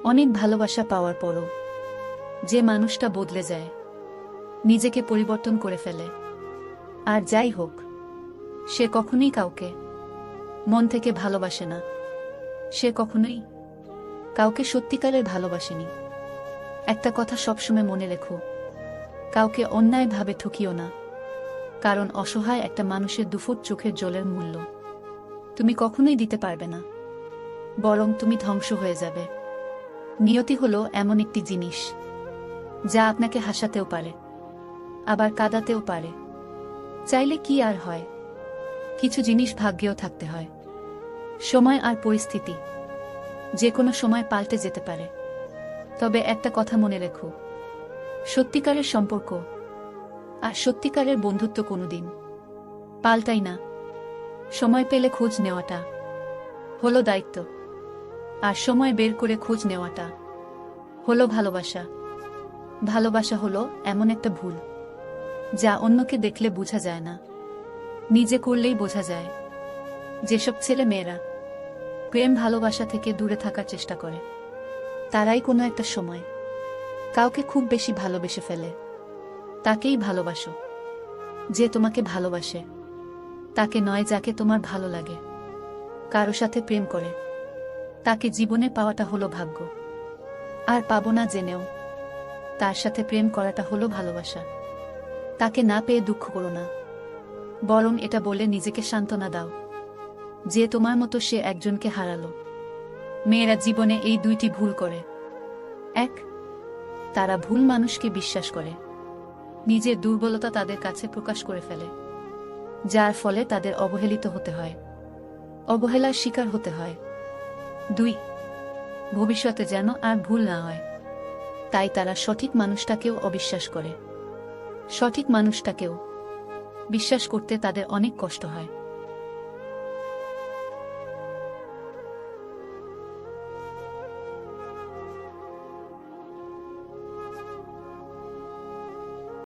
অনেক ভালোবাসা পাওয়ার পরও যে মানুষটা বদলে যায়, নিজেকে পরিবর্তন করে ফেলে, আর যাই হোক, সে কখনোই কাউকে মন থেকে ভালোবাসে না, সে কখনোই কাউকে সত্যিকারের ভালোবাসেনি। একটা কথা সবসময় মনে রেখো, কাউকে অন্যায়ভাবে ঠকিও না, কারণ অসহায় একটা মানুষের দুফোঁট চোখের জলের মূল্য তুমি কখনোই দিতে পারবে না, বরং তুমি ধ্বংস হয়ে যাবে। নিয়তি হলো এমন একটি জিনিস যা আপনাকে হাসাতেও পারে, আবার কাঁদাতেও পারে। চাইলে কি আর হয়, কিছু জিনিস ভাগ্যেও থাকতে হয়। সময় আর পরিস্থিতি যে কোনো সময় পাল্টে যেতে পারে। তবে একটা কথা মনে রেখো, সত্যিকারের সম্পর্ক আর সত্যিকারের বন্ধুত্ব কোনোদিন পাল্টাই না। সময় পেলে খোঁজ নেওয়াটা হলো দায়িত্ব, আর সময় বের করে খোঁজ নেওয়াটা হলো ভালোবাসা। ভালোবাসা হলো এমন একটা ভুল যা অন্যকে দেখলে বোঝা যায় না, নিজে করলেই বোঝা যায়। যেসব ছেলে মেয়েরা প্রেম ভালোবাসা থেকে দূরে থাকার চেষ্টা করে, তারাই কোনো একটা সময় কাউকে খুব বেশি ভালোবেসে ফেলে। তাকেই ভালোবাসো যে তোমাকে ভালোবাসে, তাকে নয় যাকে তোমার ভালো লাগে। কারো সাথে প্রেম করে তাকে জীবনে পাওয়াটা হলো ভাগ্য, আর পাবো না জেনেও তার সাথে প্রেম করাটা হলো ভালোবাসা। তাকে না পেয়ে দুঃখ করো না, বরং এটা বলে নিজেকে সান্ত্বনা দাও যে তোমার মতো সে একজনকে হারালো। মেয়েরা জীবনে এই দুইটি ভুল করে। এক, তারা ভুল মানুষকে বিশ্বাস করে, নিজের দুর্বলতা তাদের কাছে প্রকাশ করে ফেলে, যার ফলে তাদের অবহেলিত হতে হয়, অবহেলার শিকার হতে হয়। দুই, ভবিষ্যতে যেন আর ভুল না হয়, তাই তারা সঠিক মানুষটাকেও অবিশ্বাস করে। সঠিক মানুষটাকেও বিশ্বাস করতে তাদের অনেক কষ্ট হয়।